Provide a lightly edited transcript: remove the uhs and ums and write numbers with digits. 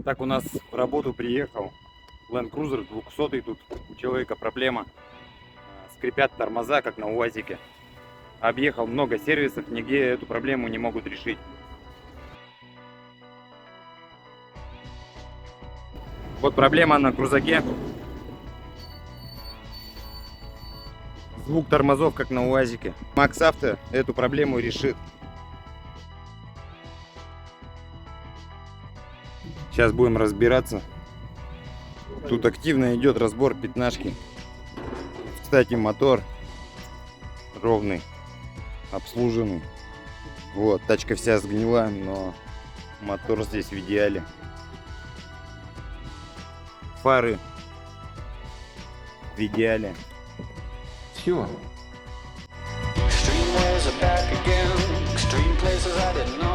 Так у нас в работу приехал Land Cruiser 200, тут у человека проблема. Скрипят тормоза, как на УАЗике. Объехал много сервисов, нигде эту проблему не могут решить. Вот проблема на крузаке. Звук тормозов, как на УАЗике. Макс Авто эту проблему решит. Сейчас будем разбираться. Тут активно идет разбор пятнашки. Кстати, мотор ровный, обслуженный. Вот, тачка вся сгнила, но мотор здесь в идеале. Фары в идеале. Все. Extreme ways are back again. Extreme places I didn't know.